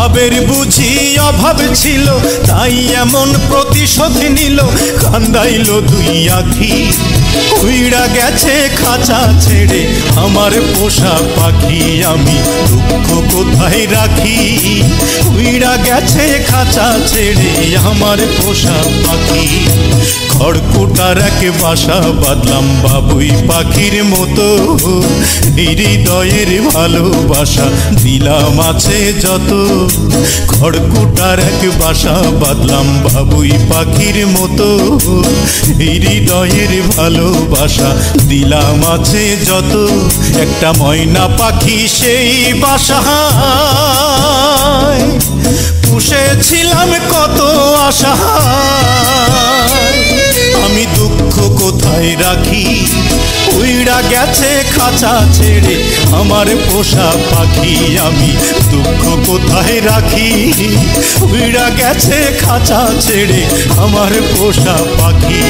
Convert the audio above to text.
ভাবের বুঝি অভাব ছিল, তাই এমন প্রতিশোধ নিল। কান্দাইল দুই আখি, উইড়া গেছে খাঁচা ছেড়ে আমার পোষা পাখি। আমি দুঃখ কোথায় রাখি, উইড়া গেছে খাঁচা ছেড়ে আমার পোষা পাখি। খড়কুটার এক বাসা বাঁধলাম বাবুই পাখির মতো, হৃদয়ের ভালোবাসা দিলাম আছে যত। খড়কুটার এক বাসা বাঁধলাম বাবুই পাখির মতো, হৃদয়ের ভালোবাসা দিলাম আছে যত। একটা ময়না পাখি সেই বাসায় পুষেছিলাম কত আশা। আমি দুঃখ কোথায় রাখি, উইড়া গেছে খাঁচা ছেড়ে আমার পোষা পাখি। আমি দুঃখ কোথায় রাখি, উইড়া গেছে খাঁচা ছেড়ে আমার পোষা পাখি।